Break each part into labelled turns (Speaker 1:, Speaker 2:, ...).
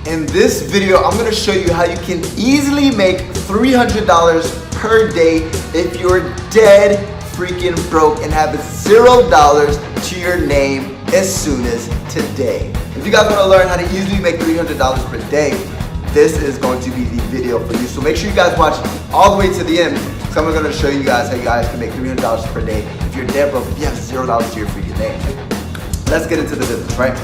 Speaker 1: In this video, I'm gonna show you how you can easily make $300 per day if you're dead freaking broke and have $0 to your name as soon as today. If you guys wanna learn how to easily make $300 per day, this is going to be the video for you. So make sure you guys watch all the way to the end, because I'm gonna show you guys how you guys can make $300 per day if you're dead broke, if you have $0 to your freaking name. Let's get into the business, right?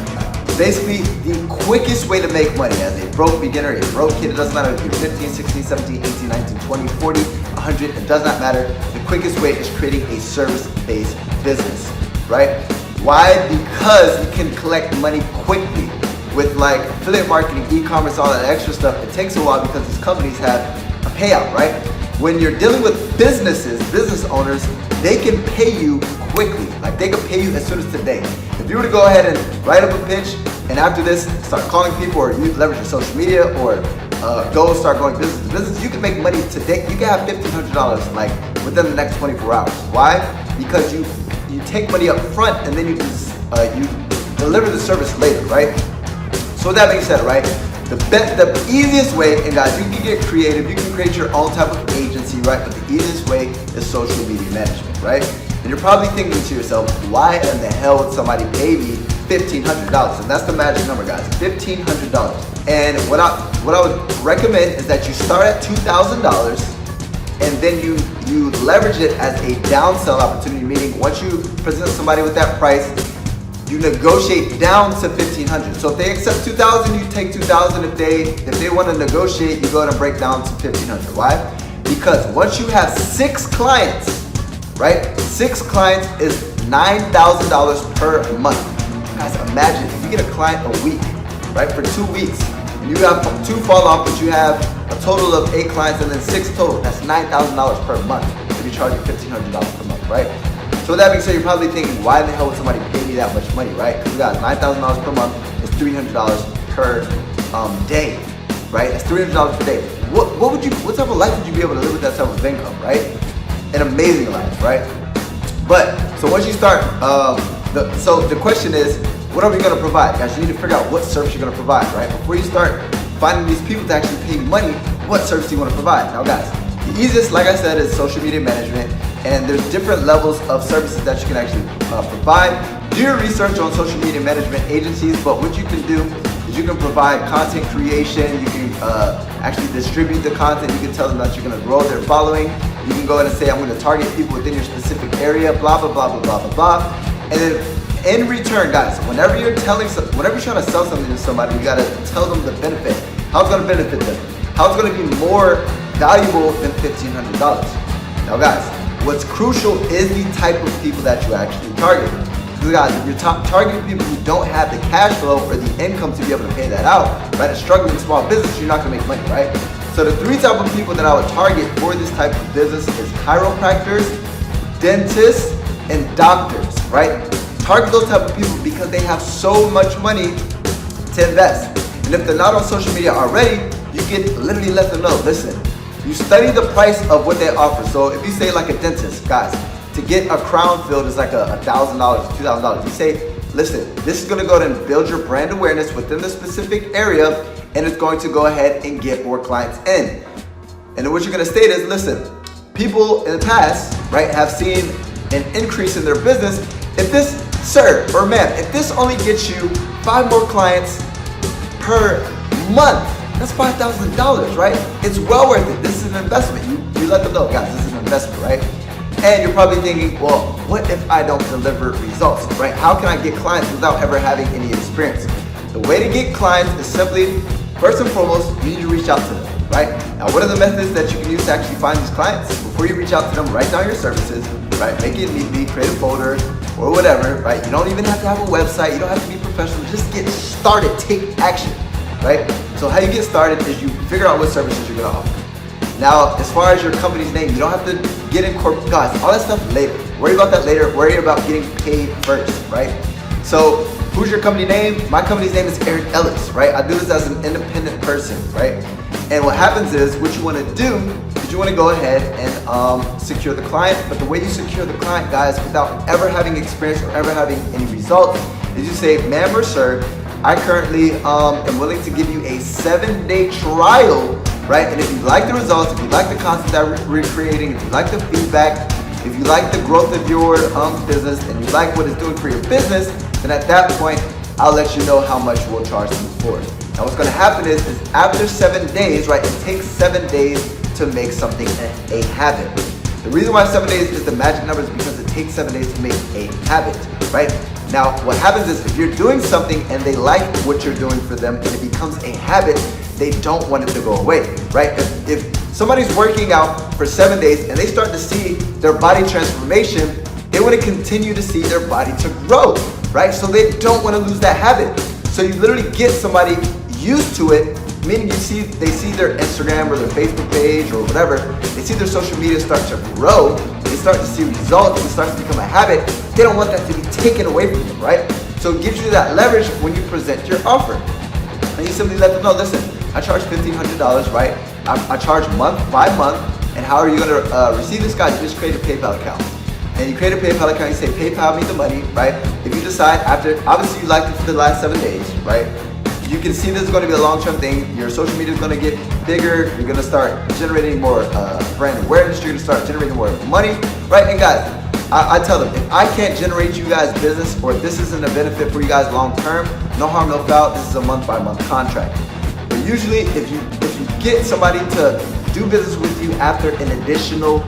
Speaker 1: Basically, the quickest way to make money as a broke beginner, a broke kid, it doesn't matter if you're 15, 16, 17, 18, 19, 20, 40, 100, it does not matter. The quickest way is creating a service-based business, right? Why? Because you can collect money quickly with like affiliate marketing, e-commerce, all that extra stuff. It takes a while because these companies have a payout, right? When you're dealing with businesses, business owners, they can pay you quickly. Like they can pay you as soon as today. If you were to go ahead and write up a pitch and after this start calling people, or you leverage your social media, or go start going business to business, you can make money today. You can have $1,500 like within the next 24 hours. Why? Because you take money up front and then you deliver the service later, right? So with that being said, right, the easiest way, and guys, you can get creative, you can create your own type of agency, right? But the easiest way is social media management, right? And you're probably thinking to yourself, why in the hell would somebody pay me $1,500? And that's the magic number, guys, $1,500. And what I would recommend is that you start at $2,000 and then you leverage it as a downsell opportunity, meaning once you present somebody with that price, you negotiate down to $1,500. So if they accept $2,000, you take $2,000. If they want to negotiate, you go ahead and break down to $1,500. Why? Because once you have 6 clients, right? 6 clients is $9,000 per month. Guys, imagine if you get a client a week, right? For 2 weeks, and you have 2 fall off, but you have a total of 8 clients and then 6 total. That's $9,000 per month if you charge $1,500 per month, right? So with that being said, you're probably thinking, why the hell would somebody pay me that much money, right? Because we got $9,000 per month, it's $300 per day, right? That's $300 per day. What type of life would you be able to live with that type of income, right? An amazing life, right? But so once you start, so the question is, what are we going to provide, guys? You need to figure out what service you're going to provide, right? Before you start finding these people to actually pay you money, what service do you want to provide? Now, guys, the easiest, like I said, is social media management. And there's different levels of services that you can actually provide. Do your research on social media management agencies, but what you can do is you can provide content creation, you can actually distribute the content, you can tell them that you're gonna grow their following, you can go ahead and say, I'm gonna target people within your specific area, blah, blah, blah, blah, blah, blah, blah. And then in return, guys, whenever you're trying to sell something to somebody, you gotta tell them the benefit, how it's gonna benefit them, how it's gonna be more valuable than $1,500. Now, guys, what's crucial is the type of people that you actually target. Because guys, if you're targeting people who don't have the cash flow or the income to be able to pay that out, right? A struggling small business, you're not gonna make money, right? So the 3 type of people that I would target for this type of business is chiropractors, dentists, and doctors, right? Target those type of people because they have so much money to invest. And if they're not on social media already, you can literally let them know, listen, you study the price of what they offer. So if you say like a dentist, guys, to get a crown filled is like $1,000, $2,000. You say, listen, this is gonna go ahead and build your brand awareness within the specific area, and it's going to go ahead and get more clients in. And then what you're gonna state is, listen, people in the past, right, have seen an increase in their business. If this, sir or ma'am, if this only gets you 5 more clients per month, that's $5,000, right? It's well worth it. This is an investment. You let them know, guys, this is an investment, right? And you're probably thinking, well, what if I don't deliver results, right? How can I get clients without ever having any experience? The way to get clients is simply, first and foremost, you need to reach out to them, right? Now, what are the methods that you can use to actually find these clients? Before you reach out to them, write down your services, right? Make it neatly, create a folder or whatever, right? You don't even have to have a website. You don't have to be professional. Just get started, take action, right? So how you get started is you figure out what services you're gonna offer. Now, as far as your company's name, you don't have to get in corporate, guys, all that stuff later. Worry about that later. Worry about getting paid first, right? So who's your company name? My company's name is Eric Ellis, right? I do this as an independent person, right? And what happens is, what you wanna do is you wanna go ahead and secure the client. But the way you secure the client, guys, without ever having experience or ever having any results, is you say, ma'am or sir, I currently am willing to give you a 7-day trial, right? And if you like the results, if you like the content that we're creating, if you like the feedback, if you like the growth of your business, and you like what it's doing for your business, then at that point, I'll let you know how much we'll charge to move forward. Now what's gonna happen is after 7 days, right, it takes 7 days to make something a habit. The reason why 7 days is the magic number is because it takes 7 days to make a habit, right? Now, what happens is if you're doing something and they like what you're doing for them and it becomes a habit, they don't want it to go away, right? If somebody's working out for 7 days and they start to see their body transformation, they want to continue to see their body to grow, right? So they don't want to lose that habit. So you literally get somebody used to it, meaning they see their Instagram or their Facebook page or whatever, they see their social media start to grow, they start to see results, it starts to become a habit. They don't want that to be taken away from them, right? So it gives you that leverage when you present your offer. And you simply let them know, listen, I charge $1,500, right? I charge month by month, and how are you gonna receive this, guys? You just create a PayPal account. And you create a PayPal account, you say, PayPal me the money, right? If you decide after, obviously you liked it for the last 7 days, right? You can see this is going to be a long-term thing. Your social media is going to get bigger. You're going to start generating more brand awareness. You're going to start generating more money, right? And guys, I tell them, if I can't generate you guys business, or if this isn't a benefit for you guys long-term, no harm, no foul. This is a month-by-month contract. But usually, if you get somebody to do business with you after an additional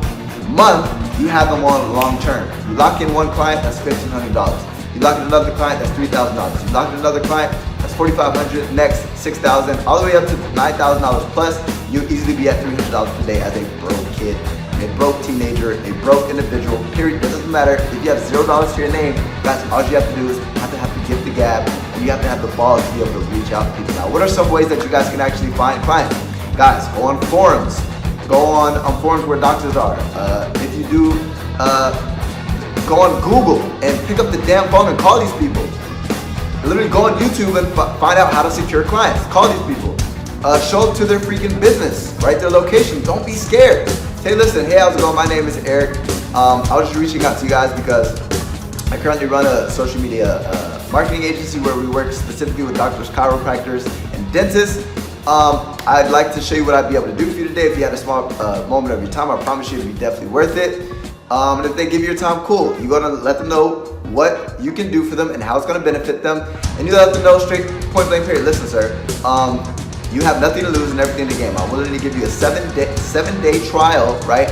Speaker 1: month, you have them on long-term. You lock in one client, that's $1,500. You lock in another client, that's $3,000. You lock in another client, that's $4,500, next $6,000, all the way up to $9,000 plus. You'll easily be at $300 per day as a broke kid, a broke teenager, a broke individual, period. It doesn't matter if you have $0 to your name, guys, all you have to do is have to give the gab, and you have to have the balls to be able to reach out to people. Now, what are some ways that you guys can actually find clients? Guys, go on forums. Go on forums where doctors are. If you do, go on Google and pick up the damn phone and call these people. Literally go on YouTube and find out how to secure clients. Call these people. Show up to their freaking business, right? Their location. Don't be scared. Say, listen, hey, how's it going? My name is Eric. I was just reaching out to you guys because I currently run a social media marketing agency where we work specifically with doctors, chiropractors, and dentists. I'd like to show you what I'd be able to do for you today. If you had a small moment of your time, I promise you it'd be definitely worth it. And if they give you your time, cool. You're gonna let them know what you can do for them and how it's gonna benefit them. And you let them know straight, point blank period. Listen, sir, you have nothing to lose and everything to gain. I'm willing to give you a 7-day trial, right?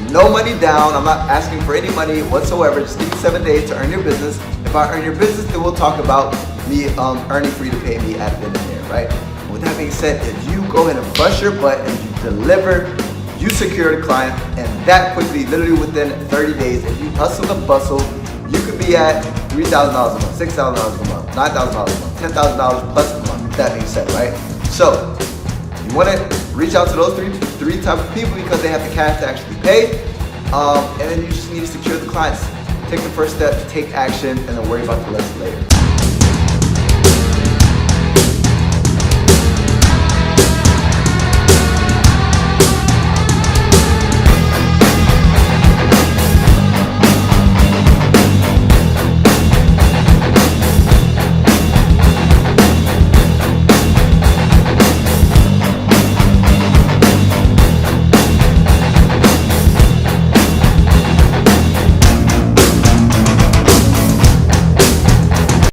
Speaker 1: No money down. I'm not asking for any money whatsoever. Just give me 7 days to earn your business. If I earn your business, then we'll talk about me earning for you to pay me at the end of the year, right? With that being said, if you go ahead and bust your butt and you deliver, you secure the client, and that quickly, literally within 30 days, if you hustle and bustle, you could be at $3,000 a month, $6,000 a month, $9,000 a month, $10,000 plus a month, with that being said, right? So, you want to reach out to those three type of people because they have the cash to actually pay, and then you just need to secure the clients. Take the first step, take action, and then worry about the rest later.